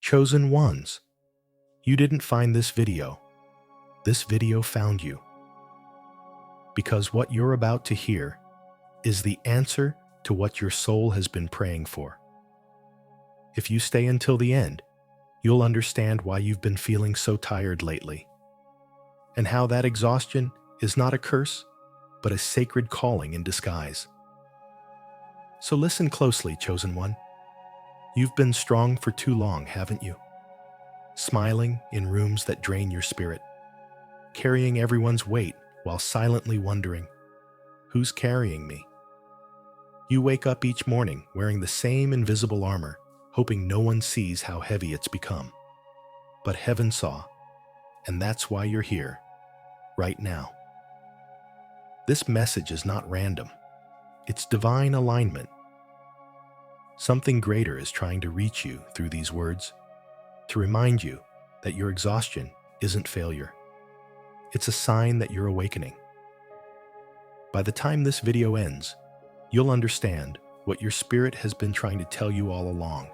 Chosen ones, you didn't find this video. This video found you. Because what you're about to hear is the answer to what your soul has been praying for. If you stay until the end, you'll understand why you've been feeling so tired lately, and how that exhaustion is not a curse, but a sacred calling in disguise. So listen closely, chosen one. You've been strong for too long, haven't you? Smiling in rooms that drain your spirit, carrying everyone's weight while silently wondering, who's carrying me? You wake up each morning wearing the same invisible armor, hoping no one sees how heavy it's become. But heaven saw, and that's why you're here, right now. This message is not random. It's divine alignment. Something greater is trying to reach you through these words, to remind you that your exhaustion isn't failure. It's a sign that you're awakening. By the time this video ends, you'll understand what your spirit has been trying to tell you all along,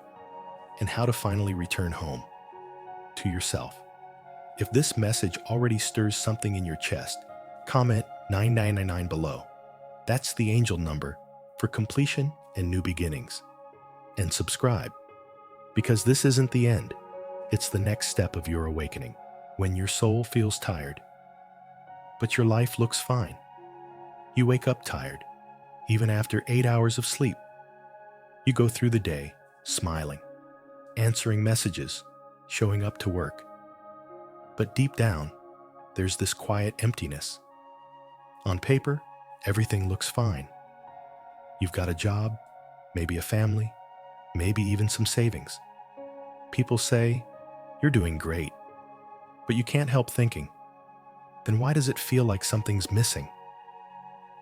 and how to finally return home, to yourself. If this message already stirs something in your chest, comment 9999 below. That's the angel number for completion and new beginnings. And subscribe, because this isn't the end. It's the next step of your awakening, when your soul feels tired, but your life looks fine. You wake up tired, even after 8 hours of sleep. You go through the day smiling, answering messages, showing up to work. But deep down, there's this quiet emptiness. On paper, everything looks fine. You've got a job, maybe a family, maybe even some savings. People say, you're doing great. But you can't help thinking, then why does it feel like something's missing?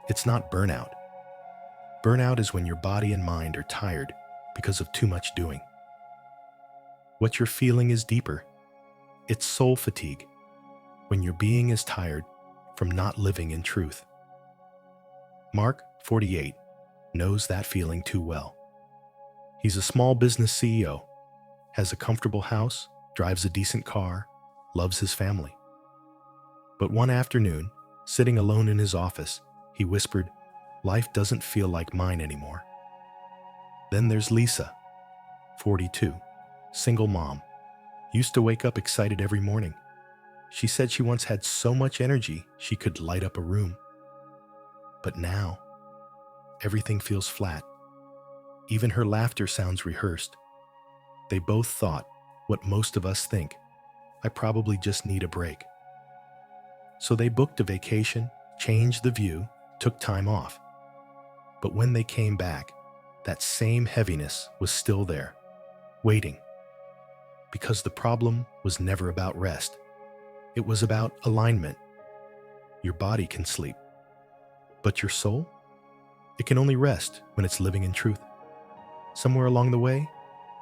It's not burnout. Burnout is when your body and mind are tired because of too much doing. What you're feeling is deeper. It's soul fatigue, when your being is tired from not living in truth. Mark, 48, knows that feeling too well. He's a small business CEO, has a comfortable house, drives a decent car, loves his family. But one afternoon, sitting alone in his office, he whispered, "Life doesn't feel like mine anymore." Then there's Lisa, 42, single mom, used to wake up excited every morning. She said she once had so much energy she could light up a room. But now, everything feels flat. Even her laughter sounds rehearsed. They both thought what most of us think, I probably just need a break. So they booked a vacation, changed the view, took time off. But when they came back, that same heaviness was still there, waiting. Because the problem was never about rest. It was about alignment. Your body can sleep, but your soul? It can only rest when it's living in truth. Somewhere along the way,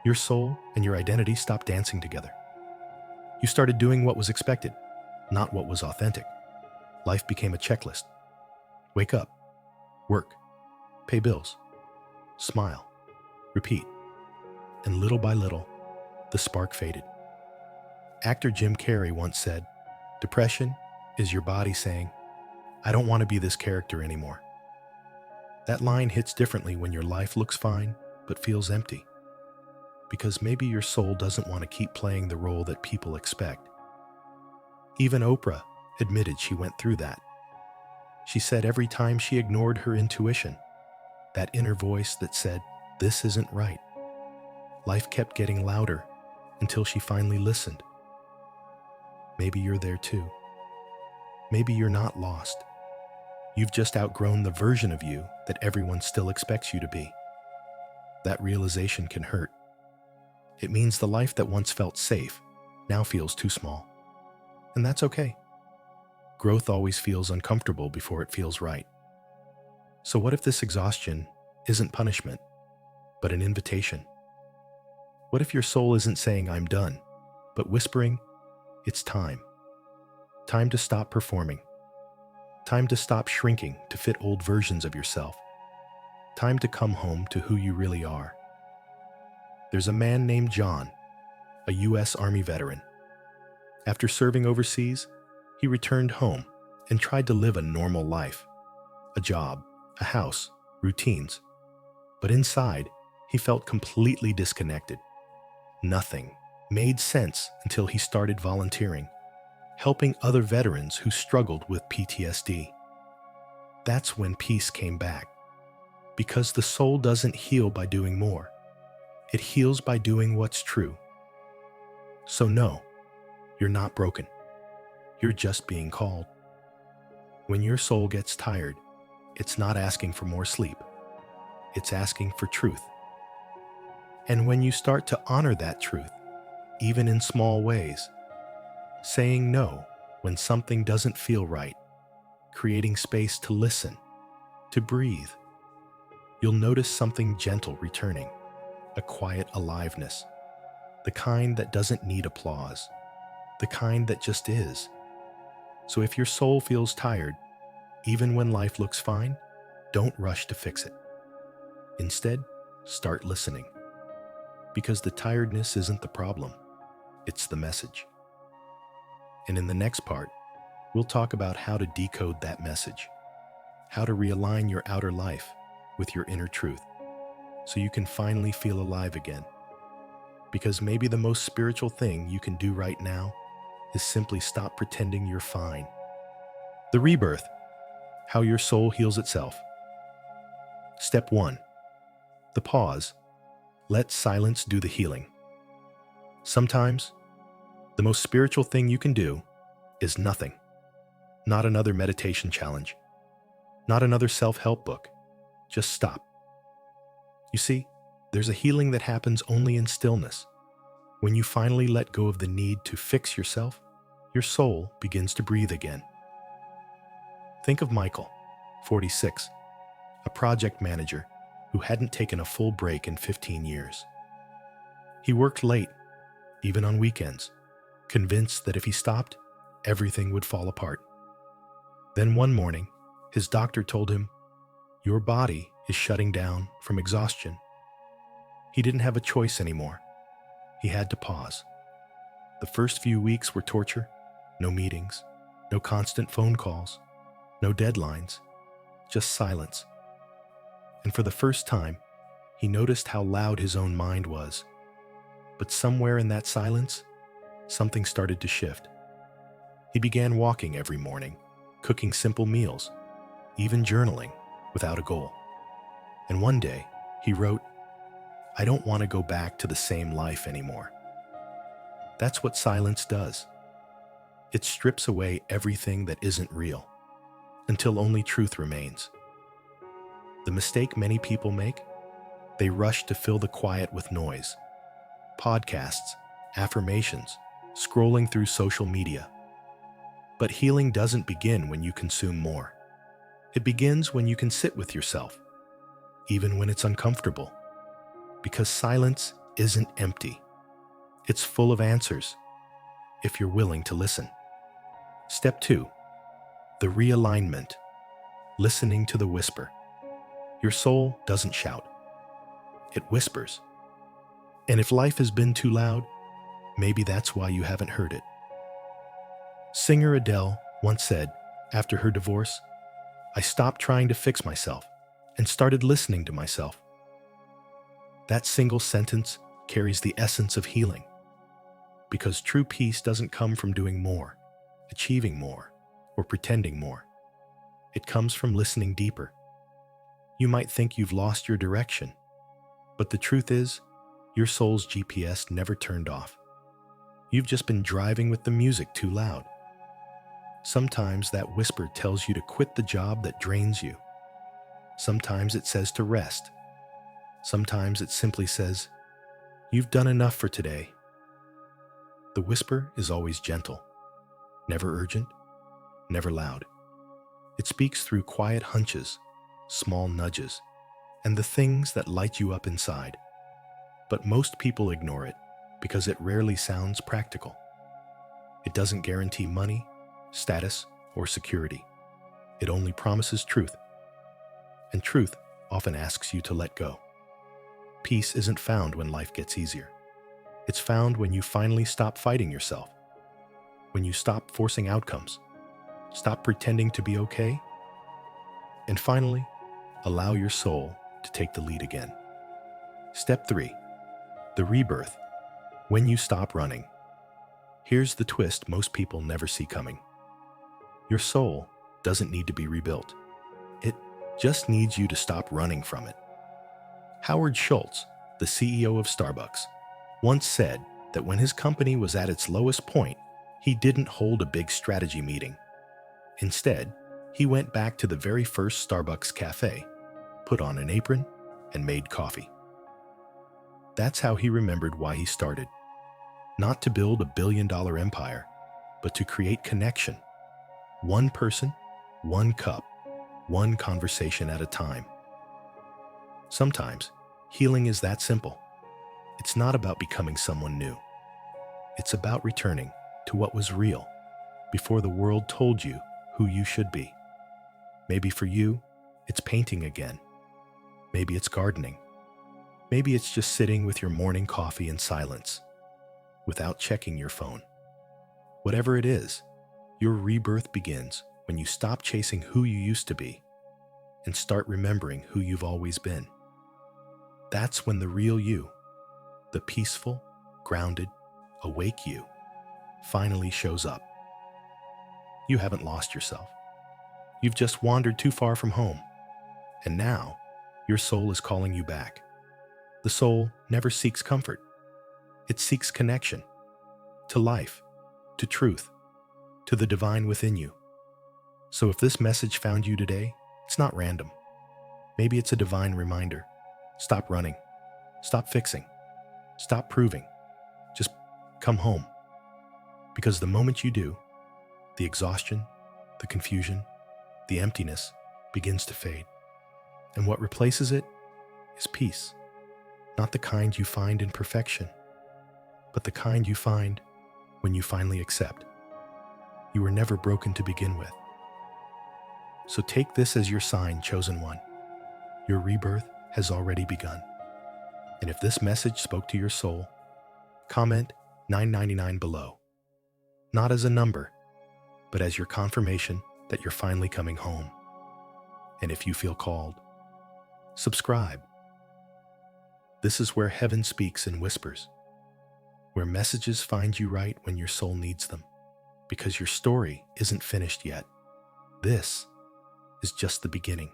your soul and your identity stopped dancing together. You started doing what was expected, not what was authentic. Life became a checklist. Wake up, work, pay bills, smile, repeat. And little by little, the spark faded. Actor Jim Carrey once said, "Depression is your body saying, 'I don't want to be this character anymore.'" That line hits differently when your life looks fine but feels empty. Because maybe your soul doesn't want to keep playing the role that people expect. Even Oprah admitted she went through that. She said every time she ignored her intuition, that inner voice that said, "This isn't right," life kept getting louder until she finally listened. Maybe you're there too. Maybe you're not lost. You've just outgrown the version of you that everyone still expects you to be. That realization can hurt. It means the life that once felt safe now feels too small. And that's okay. Growth always feels uncomfortable before it feels right. So what if this exhaustion isn't punishment, but an invitation? What if your soul isn't saying, "I'm done," but whispering, "It's time"? Time to stop performing. Time to stop shrinking to fit old versions of yourself. Time to come home to who you really are. There's a man named John, a U.S. Army veteran. After serving overseas, he returned home and tried to live a normal life. A job, a house, routines. But inside, he felt completely disconnected. Nothing made sense until he started volunteering, helping other veterans who struggled with PTSD. That's when peace came back. Because the soul doesn't heal by doing more. It heals by doing what's true. So no, you're not broken. You're just being called. When your soul gets tired, it's not asking for more sleep. It's asking for truth. And when you start to honor that truth, even in small ways, saying no when something doesn't feel right, creating space to listen, to breathe, you'll notice something gentle returning, a quiet aliveness, the kind that doesn't need applause, the kind that just is. So if your soul feels tired, even when life looks fine, don't rush to fix it. Instead, start listening. Because the tiredness isn't the problem, it's the message. And in the next part, we'll talk about how to decode that message, how to realign your outer life with your inner truth, so you can finally feel alive again. Because maybe the most spiritual thing you can do right now is simply stop pretending you're fine. The rebirth, how your soul heals itself. Step 1. The pause. Let silence do the healing. Sometimes, the most spiritual thing you can do is nothing. Not another meditation challenge. Not another self-help book. Just stop. You see, there's a healing that happens only in stillness. When you finally let go of the need to fix yourself, your soul begins to breathe again. Think of Michael, 46, a project manager who hadn't taken a full break in 15 years. He worked late, even on weekends, convinced that if he stopped, everything would fall apart. Then one morning, his doctor told him, "Your body is shutting down from exhaustion." He didn't have a choice anymore. He had to pause. The first few weeks were torture. No meetings, no constant phone calls, no deadlines, just silence. And for the first time, he noticed how loud his own mind was. But somewhere in that silence, something started to shift. He began walking every morning, cooking simple meals, even journaling without a goal. And one day, he wrote, "I don't want to go back to the same life anymore." That's what silence does. It strips away everything that isn't real, until only truth remains. The mistake many people make? They rush to fill the quiet with noise. Podcasts, affirmations, scrolling through social media. But healing doesn't begin when you consume more. It begins when you can sit with yourself, even when it's uncomfortable. Because silence isn't empty. It's full of answers, if you're willing to listen. Step 2. The realignment. Listening to the whisper. Your soul doesn't shout. It whispers. And if life has been too loud, maybe that's why you haven't heard it. Singer Adele once said, after her divorce, "I stopped trying to fix myself and started listening to myself." That single sentence carries the essence of healing. Because true peace doesn't come from doing more, achieving more, or pretending more. It comes from listening deeper. You might think you've lost your direction, but the truth is, your soul's GPS never turned off. You've just been driving with the music too loud. Sometimes that whisper tells you to quit the job that drains you. Sometimes it says to rest. Sometimes it simply says, "You've done enough for today." The whisper is always gentle, never urgent, never loud. It speaks through quiet hunches, small nudges, and the things that light you up inside. But most people ignore it because it rarely sounds practical. It doesn't guarantee money, status, or security. It only promises truth. And truth often asks you to let go. Peace isn't found when life gets easier. It's found when you finally stop fighting yourself, when you stop forcing outcomes, stop pretending to be okay, and finally, allow your soul to take the lead again. Step 3. The rebirth. When you stop running. Here's the twist most people never see coming. Your soul doesn't need to be rebuilt. It just needs you to stop running from it. Howard Schultz, the CEO of Starbucks, once said that when his company was at its lowest point, he didn't hold a big strategy meeting. Instead, he went back to the very first Starbucks cafe, put on an apron, and made coffee. That's how he remembered why he started. Not to build a billion-dollar empire, but to create connection. One person, one cup, one conversation at a time. Sometimes, healing is that simple. It's not about becoming someone new. It's about returning to what was real before the world told you who you should be. Maybe for you, it's painting again. Maybe it's gardening. Maybe it's just sitting with your morning coffee in silence, without checking your phone. Whatever it is, your rebirth begins when you stop chasing who you used to be and start remembering who you've always been. That's when the real you, the peaceful, grounded, awake you, finally shows up. You haven't lost yourself. You've just wandered too far from home. And now, your soul is calling you back. The soul never seeks comfort. It seeks connection to life, to truth, to the divine within you. So if this message found you today, it's not random. Maybe it's a divine reminder. Stop running. Stop fixing. Stop proving. Just come home. Because the moment you do, the exhaustion, the confusion, the emptiness begins to fade. And what replaces it is peace. Not the kind you find in perfection, but the kind you find when you finally accept. You were never broken to begin with. So take this as your sign, chosen one. Your rebirth has already begun. And if this message spoke to your soul, comment 999 below. Not as a number, but as your confirmation that you're finally coming home. And if you feel called, subscribe. This is where heaven speaks in whispers, where messages find you right when your soul needs them, because your story isn't finished yet. This is just the beginning.